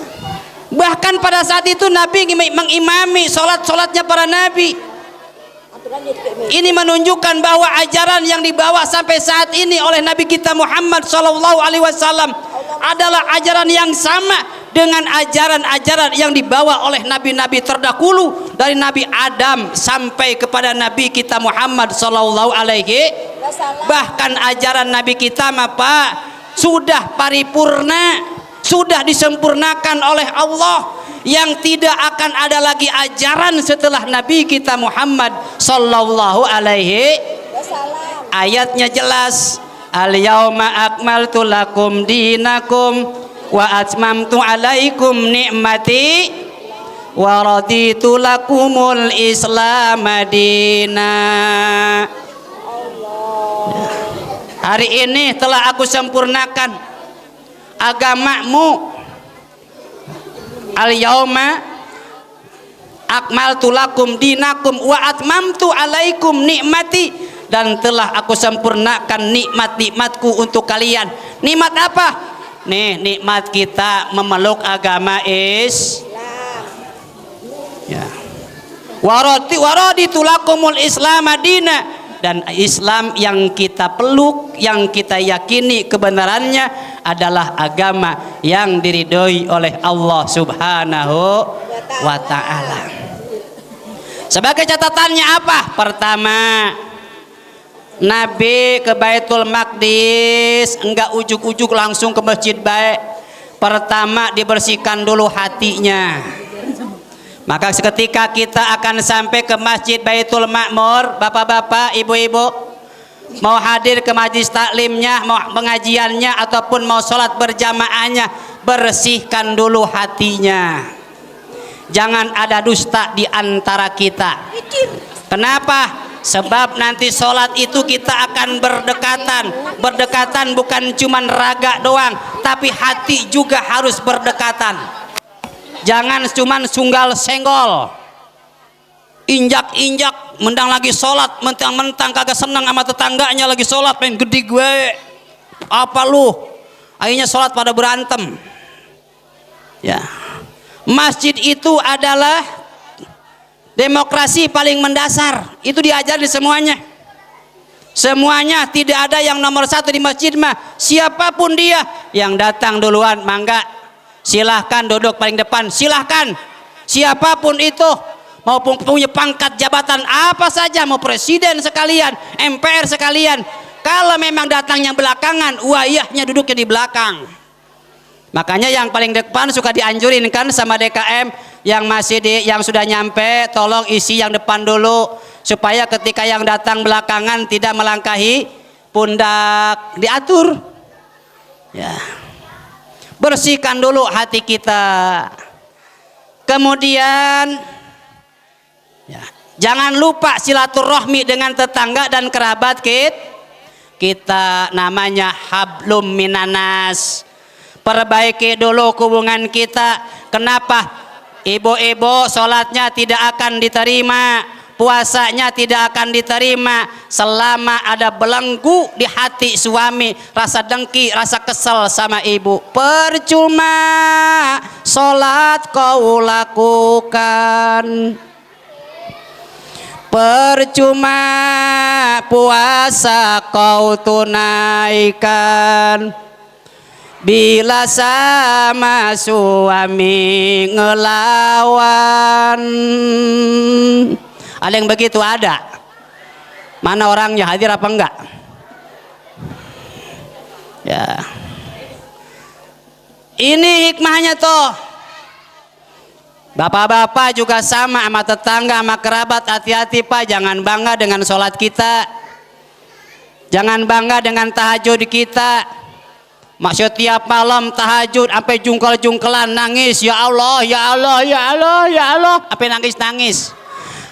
Bahkan pada saat itu Nabi mengimami sholatnya para nabi. Ini menunjukkan bahwa ajaran yang dibawa sampai saat ini oleh Nabi kita Muhammad sallallahu alaihi wasallam adalah ajaran yang sama dengan ajaran-ajaran yang dibawa oleh nabi-nabi terdahulu, dari Nabi Adam sampai kepada Nabi kita Muhammad sallallahu alaihi wasallam. Bahkan ajaran Nabi kita sudah paripurna, sudah disempurnakan oleh Allah, yang tidak akan ada lagi ajaran setelah Nabi kita Muhammad sallallahu alaihi wasallam. Ayatnya jelas, al-yauma akmaltu lakum dinakum wa atmamtu alaikum ni'mati wa raditu lakumul islam madina. Hari ini telah aku sempurnakan agamamu. Al-yauma akmaltu lakum dinakum wa atmamtu alaikum nikmati, dan telah aku sempurnakan nikmat-nikmatku untuk kalian. Nikmat apa? Nih, nikmat kita memeluk agama Islam. Ya. Waraditu lakumul Islam madina, dan Islam yang kita peluk, yang kita yakini kebenarannya adalah agama yang diridhoi oleh Allah Subhanahu wa ta'ala. Sebagai catatannya apa? Pertama, Nabi ke Baitul Maqdis enggak ujuk-ujuk langsung ke Masjid Baik. Pertama dibersihkan dulu hatinya. Maka seketika kita akan sampai ke Masjid Baitul Ma'mur, bapak-bapak, ibu-ibu, mau hadir ke majlis taklimnya, mau pengajiannya, ataupun mau sholat berjamaahnya, bersihkan dulu hatinya. Jangan ada dusta di antara kita. Kenapa? Sebab nanti sholat itu kita akan berdekatan. Berdekatan bukan cuman raga doang, tapi hati juga harus berdekatan. Jangan cuman sunggal senggol, injak-injak, mendang lagi sholat, mentang-mentang kagak senang sama tetangganya lagi sholat, main gede gue. Apa lu? Akhirnya sholat pada berantem. Ya, masjid itu adalah demokrasi paling mendasar. Itu diajarin semuanya. Semuanya, tidak ada yang nomor satu di masjid mah. Siapapun dia yang datang duluan, mangga, silahkan duduk paling depan, silahkan. Siapapun itu, maupun punya pangkat jabatan apa saja, mau presiden sekalian, MPR sekalian, kalau memang datangnya belakangan, wayahnya duduknya di belakang. Makanya yang paling depan suka dianjurin kan sama DKM, yang masih yang sudah nyampe tolong isi yang depan dulu, supaya ketika yang datang belakangan tidak melangkahi pundak, diatur. Ya, bersihkan dulu hati kita. Kemudian ya, jangan lupa silaturahmi dengan tetangga dan kerabat kita, namanya hablum minanas. Perbaiki dulu hubungan kita. Kenapa? Ibu-ibu sholatnya tidak akan diterima, puasanya tidak akan diterima selama ada belenggu di hati suami, rasa dengki, rasa kesel sama ibu. Percuma sholat kau lakukan, percuma puasa kau tunaikan, bila sama suami ngelawan. Ada yang begitu? Ada. Mana orangnya, hadir apa enggak? Ya, ini hikmahnya tuh. Bapak-bapak juga sama tetangga, sama kerabat, hati-hati Pak, jangan bangga dengan sholat kita, jangan bangga dengan tahajud kita. Maksud tiap malam tahajud sampai jungkel-jungkelan, nangis, ya Allah, ya Allah, ya Allah, ya Allah, sampai nangis-nangis.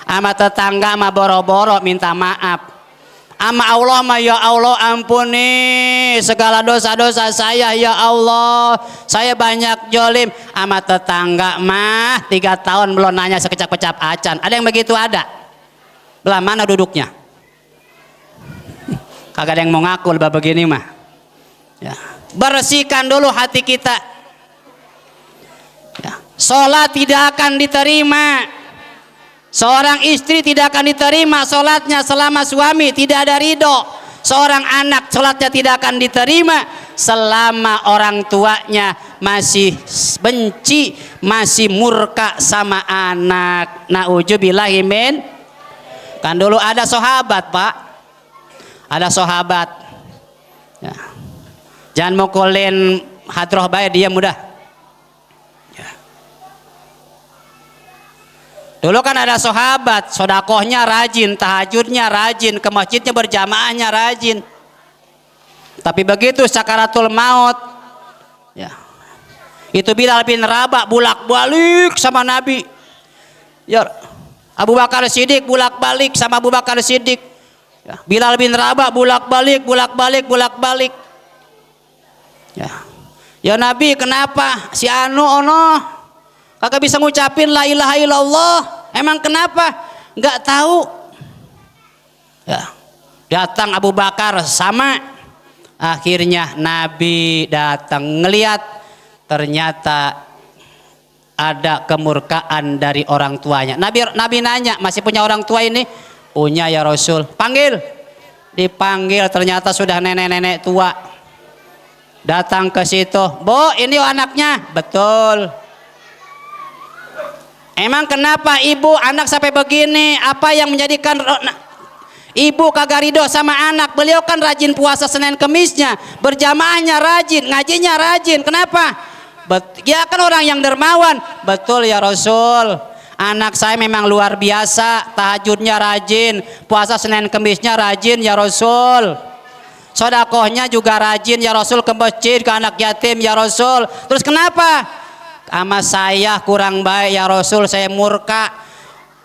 Sama tetangga mah boro-boro minta maaf. Sama Allah mah, ya Allah ampuni segala dosa-dosa saya, ya Allah, saya banyak jolim. Sama tetangga mah 3 tahun belum nanya sekecap-kecap acan. Ada yang begitu? Ada. Belah mana duduknya? Kagak ada yang mau ngaku lebah begini mah. Ya. Bersihkan dulu hati kita. Ya. Sholat tidak akan diterima, seorang istri tidak akan diterima sholatnya selama suami tidak ada ridho. Seorang anak sholatnya tidak akan diterima selama orang tuanya masih benci, masih murka sama anak. Na'udzubillahi min. Kan dulu ada sahabat Pak, ada sahabat ya. Jangan mukulin hadroh baik, dia mudah ya. Dulu kan ada sahabat, sodakohnya rajin, tahajudnya rajin, ke masjidnya berjamaahnya rajin. Tapi begitu sakaratul maut ya, itu Bilal bin Rabah bulak-balik sama Nabi ya. Abu Bakar Siddiq bulak-balik sama Abu Bakar Siddiq ya. Bilal bin Rabah bulak-balik, bulak-balik, bulak-balik ya. Ya Nabi, kenapa si anu ono kagak bisa ngucapin la ilaha illallah? Emang kenapa? Enggak tahu ya. Datang Abu Bakar sama, akhirnya Nabi datang ngeliat, ternyata ada kemurkaan dari orang tuanya. Nabi nanya, masih punya orang tua ini? Punya ya Rasul. Panggil. Dipanggil, ternyata sudah nenek-nenek tua. Datang ke situ, Bu, ini anaknya. Betul. Emang kenapa ibu anak sampai begini? Apa yang menjadikan ibu kagak ridho sama anak? Beliau kan rajin puasa Senin Kemisnya, berjamaahnya rajin, ngajinya rajin. Kenapa? Ya kan orang yang dermawan. Betul ya Rasul, anak saya memang luar biasa, tahajudnya rajin, puasa Senin Kemisnya rajin ya Rasul, sodakohnya juga rajin ya Rasul, ke masjid, ke anak yatim ya Rasul. Terus kenapa? sama saya kurang baik ya Rasul, saya murka.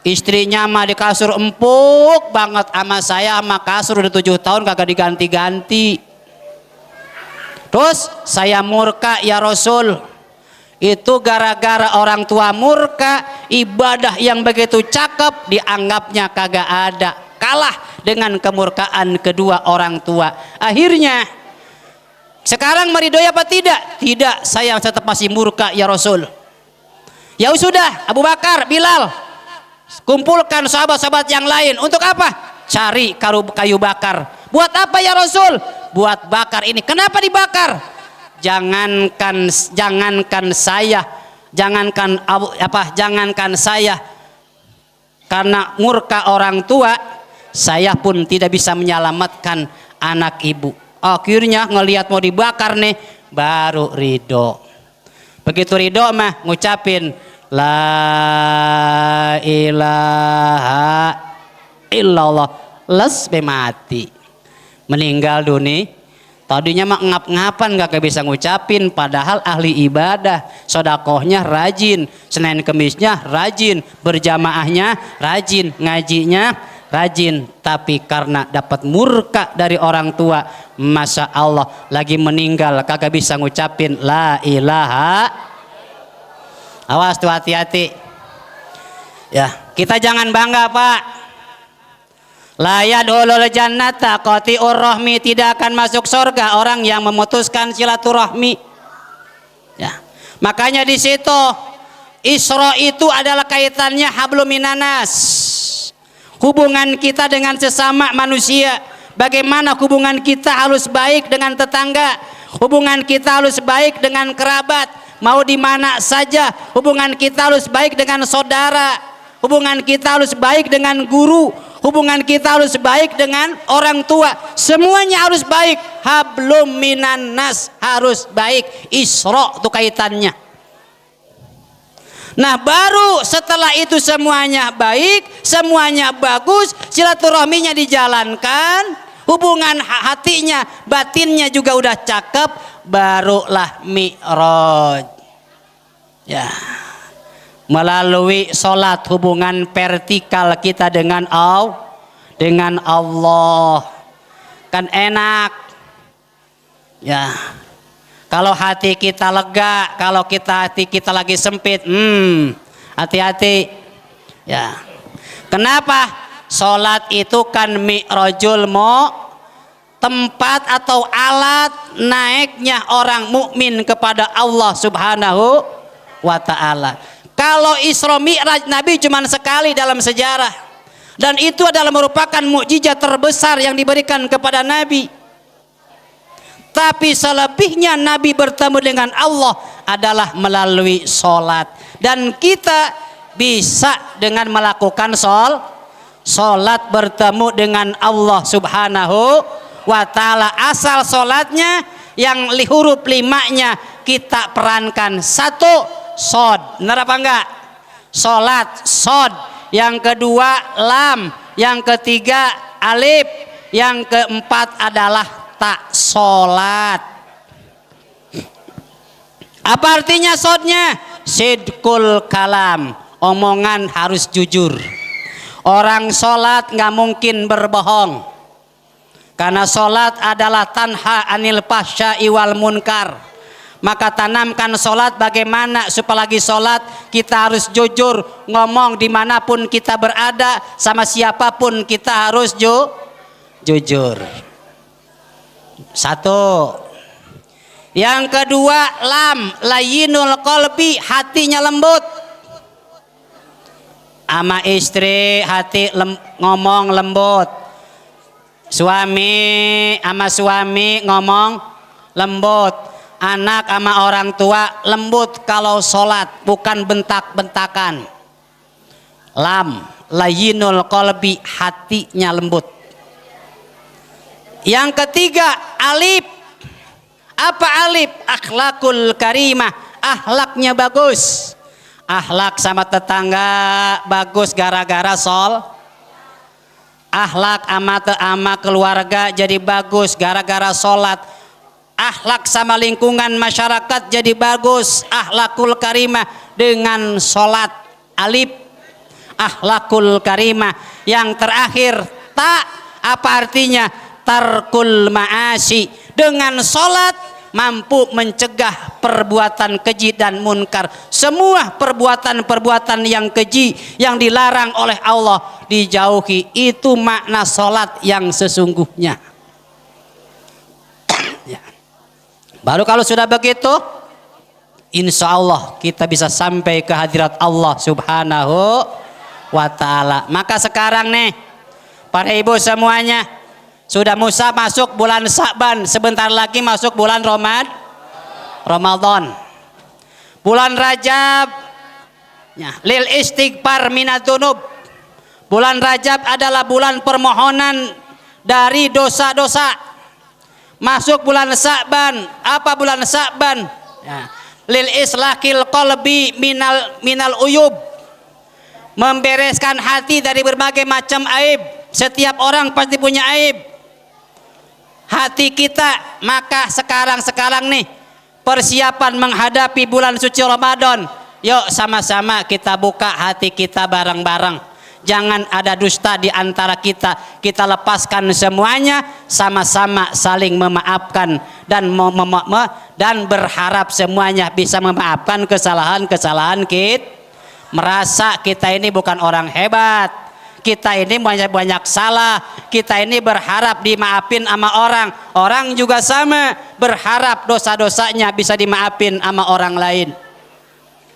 Istrinya mah di kasur empuk banget sama saya, sama kasur udah 7 tahun kagak diganti-ganti. Terus saya murka ya Rasul, itu gara-gara orang tua murka, ibadah yang begitu cakep dianggapnya kagak ada, kalah dengan kemurkaan kedua orang tua. Akhirnya sekarang meridoi apa tidak? Tidak, saya tetap masih murka ya Rasul. Ya sudah, Abu Bakar, Bilal, kumpulkan sahabat-sahabat yang lain. Untuk apa? Cari kayu bakar. Buat apa ya Rasul? Buat bakar ini. Kenapa dibakar? Jangankan saya, jangankan saya, karena murka orang tua, saya pun tidak bisa menyelamatkan anak ibu. Akhirnya ngelihat mau dibakar nih, baru ridho. Begitu ridho mah ngucapin la ilaha illallah, les mati, meninggal dunia. Tadinya mah ngap-ngapan gak bisa ngucapin, padahal ahli ibadah, sodakohnya rajin, Senin Kemisnya rajin, berjamaahnya rajin, ngajinya rajin. Tapi karena dapat murka dari orang tua, Masya Allah, lagi meninggal kagak bisa ngucapin la ilaha. Awas tuh, hati-hati ya, kita jangan bangga Pak. La yadkhulul jannata qati'ur rahmi, tidak akan masuk surga orang yang memutuskan silaturahmi. Ya. Makanya di situ Isra itu adalah kaitannya hablum minanas. Hubungan kita dengan sesama manusia. Bagaimana hubungan kita harus baik dengan tetangga, hubungan kita harus baik dengan kerabat, mau di mana saja. Hubungan kita harus baik dengan saudara, hubungan kita harus baik dengan guru, hubungan kita harus baik dengan orang tua, semuanya harus baik. Hablum minan nas, harus baik. Isra itu kaitannya. Nah baru setelah itu semuanya baik, semuanya bagus, silaturahminya dijalankan, hubungan hatinya, batinnya juga udah cakep, barulah mi'raj. Ya, melalui sholat hubungan vertikal kita dengan Allah kan enak ya. Kalau hati kita lega, kalau hati kita lagi sempit, hati-hati ya. Kenapa? Sholat itu kan mi'rajul tempat atau alat naiknya orang mukmin kepada Allah Subhanahu wa ta'ala. Kalau Isra Mi'raj Nabi cuma sekali dalam sejarah, dan itu adalah merupakan mukjizat terbesar yang diberikan kepada Nabi. Tapi selebihnya Nabi bertemu dengan Allah adalah melalui sholat, dan kita bisa dengan melakukan sholat bertemu dengan Allah Subhanahu wa ta'ala. Asal sholatnya yang huruf 5-nya kita perankan. 1 sod, benar apa enggak? Sholat sod. Yang kedua lam, yang ketiga alif, yang keempat adalah tak sholat. Apa artinya sodnya? Sidkul kalam, omongan harus jujur. Orang sholat nggak mungkin berbohong, karena sholat adalah tanha anil fahsya'i wal munkar. Maka tanamkan sholat bagaimana supaya lagi sholat kita harus jujur ngomong dimanapun kita berada, sama siapapun kita harus jujur. 1. Yang kedua lam, layyinul qalbi, hatinya lembut. Ama istri hati ngomong lembut, suami ama suami ngomong lembut, anak sama orang tua lembut kalau sholat, bukan bentak-bentakan. Lam, layyinul qalbi, hatinya lembut. Yang ketiga alif. Apa alif? Akhlakul karimah, akhlaknya bagus. Akhlak sama tetangga bagus gara-gara akhlak ama keluarga jadi bagus gara-gara sholat. akhlak sama lingkungan masyarakat jadi bagus, akhlakul karimah dengan sholat. Alif, akhlakul karimah. Yang terakhir ta, apa artinya? Tarkul ma'asi. Dengan sholat mampu mencegah perbuatan keji dan munkar. Semua perbuatan-perbuatan yang keji yang dilarang oleh Allah dijauhi. Itu makna sholat yang sesungguhnya. Ya. Baru kalau sudah begitu, insya Allah kita bisa sampai ke hadirat Allah subhanahu wa ta'ala. Maka sekarang nih para ibu semuanya, sudah Musa masuk bulan Sa'ban, sebentar lagi masuk bulan Ramadan. Bulan Rajab ya, lil istighfar minadunub. Bulan Rajab adalah bulan permohonan dari dosa-dosa. Masuk bulan Sa'ban, apa bulan Sa'ban? Ya. Lil islahil qalbi minal uyub. Membereskan hati dari berbagai macam aib. Setiap orang pasti punya aib. Hati kita, maka sekarang nih persiapan menghadapi bulan suci Ramadan. Yuk sama-sama kita buka hati kita bareng-bareng. Jangan ada dusta di antara kita. Kita lepaskan semuanya, sama-sama saling memaafkan dan dan berharap semuanya bisa memaafkan kesalahan-kesalahan kita. Merasa kita ini bukan orang hebat. Kita ini banyak salah. Kita ini berharap dimaafin sama orang. Orang juga sama, berharap dosa-dosanya bisa dimaafin sama orang lain.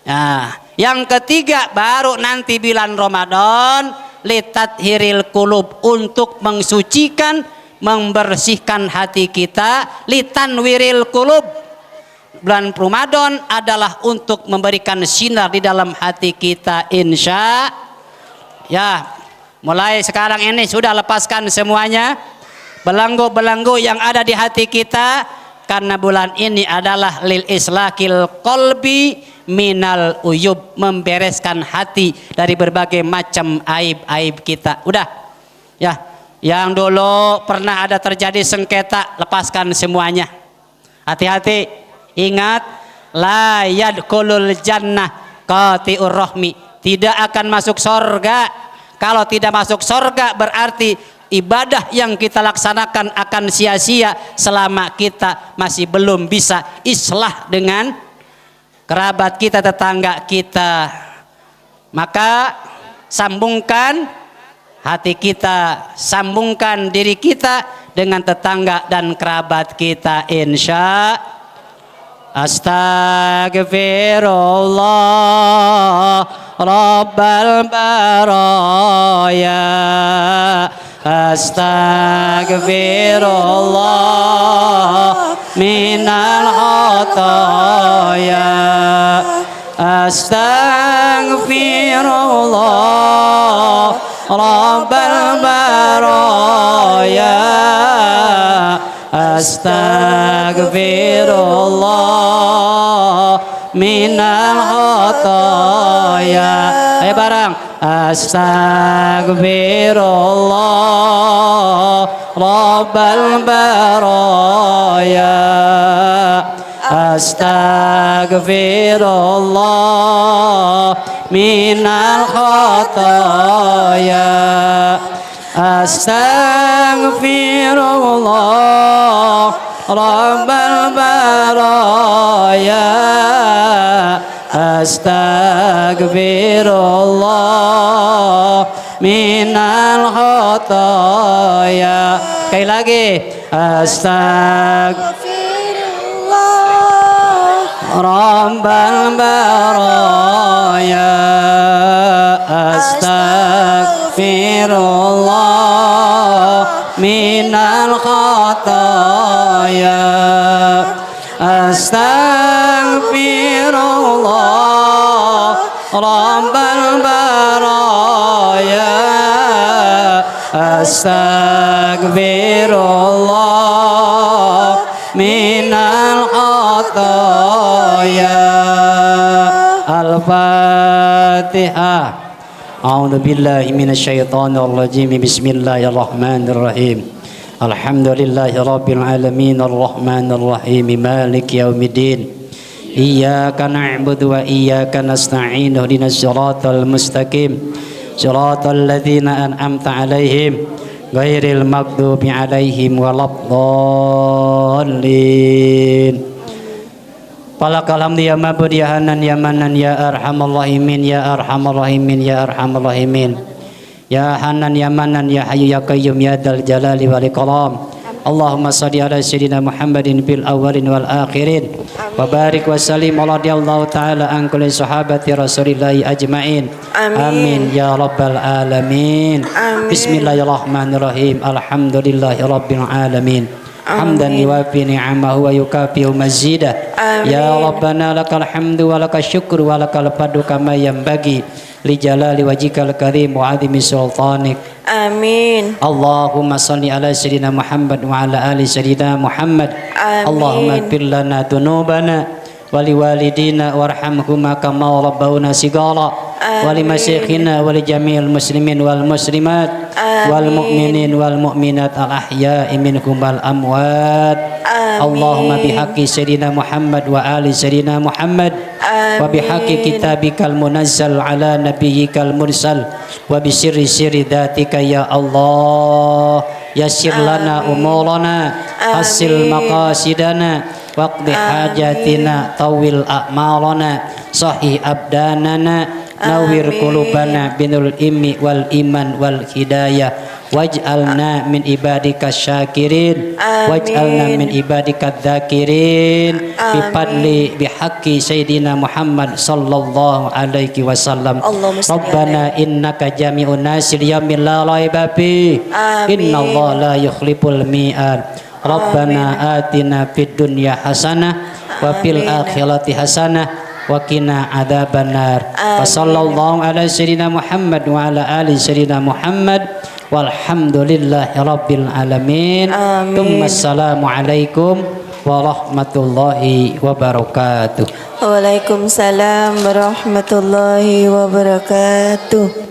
Nah, yang ketiga baru nanti bulan Ramadan, litathiril qulub, untuk mensucikan, membersihkan hati kita. Litanwiril qulub, bulan Ramadan adalah untuk memberikan sinar di dalam hati kita, insya ya. Mulai sekarang ini sudah lepaskan semuanya belenggu-belenggu yang ada di hati kita, karena bulan ini adalah lil islahil qalbi minal uyub, membereskan hati dari berbagai macam aib-aib kita. Udah ya, yang dulu pernah ada terjadi sengketa, lepaskan semuanya. Hati-hati, ingat, la yadkhulul jannah qati'ur rahmi, tidak akan masuk surga. Kalau tidak masuk surga berarti ibadah yang kita laksanakan akan sia-sia selama kita masih belum bisa islah dengan kerabat kita, tetangga kita. Maka sambungkan hati kita, sambungkan diri kita dengan tetangga dan kerabat kita, insya Astagfirullah Rabbal baraya, Astagfirullah minal khataya, Astagfirullah Rabbal baraya, Astagfirullah minal khataya. Ayo bareng. Astagfirullah Rabbal baraya, Astagfirullah minal khataya, Astagfirullah Rabbal baraya, Astagfirullah minal khataya. Sekali lagi, Astagfirullah Rabbal baraya, Astagfirullah minal khataya, Astagfirullah Rabbal baraya, Astagfirullah minal khataya. Al-Fatihah. A'udzu billahi minasyaitonir rajim. Bismillahirrahmanirrahim. Alhamdulillahi rabbil alamin arrahmanir rahim maliki yaumiddin. Iyyaka na'budu wa iyyaka nasta'in ihdinas siratal mustaqim siratal ladzina an'amta 'alaihim ghairil maghdubi 'alaihim waladdallin. Falakal hamdu ya ma'bud ya hanan ya manan ya arhamar rahimin ya arhamar rahimin ya arhamar rahimin. Ya Hanan ya Manan ya Hayyu ya Qayyum ya Dzal Jalali wal Ikram. Allahumma shalli ala sayyidina Muhammadin fil awwalin wal akhirin wa barik wa sallim radhiyallahu taala an kulli sahabati Rasulillahi ajmain. Amin ya rabbal alamin. Bismillahirrahmanirrahim. Alhamdulillahi rabbil alamin. Hamdan yuwafi ni'amahu wa yukafi'u mazidah. Ya Rabbana lakal hamdu wa lakal syukru wa lakal fadlu kama yanbaghi li jalali wajhikal karim wa 'azimi sultanik. Amin. Allahumma salli ala sayyidina Muhammad wa ala ali sayyidina Muhammad. Amin. Allahumma ighfir lana dzunubana wa liwalidina warhamhuma kama rabbawna sigara wa limasyikhina wa li jami'il muslimin wal muslimat wal mu'minin wal mu'minat al ahya'i minhum wal amwat. Allahumma bihaqqi sayyidina Muhammad wa ali sayyidina Muhammad wa bihaqqi kitabikal munazzal ala nabiyyikal mursal wa bi sirri dhatika ya Allah yassir lana umurana hasil maqasidana waqdi hajatina tawil a'malana sahih abdanana nawwir qulubana binul ilmi wal iman wal hidayah waj'alna min ibadika syakirin waj'alna min ibadika dzakirin bi fadli bi haqqi sayyidina Muhammad sallallahu alaihi wasallam. Rabbana innaka jami'un nasi liyaumin la raiba fi innallaha la yukhliful mi'ad. Rabbana atina fid dunya hasanah wa fil akhirati hasanah wa qina adzabannar. Wa sallallahu ala sayyidina Muhammad wa ala ali sayyidina Muhammad walhamdulillahi rabbil alamin. Assalamu alaikum warahmatullahi wabarakatuh. Waalaikumsalam warahmatullahi wabarakatuh.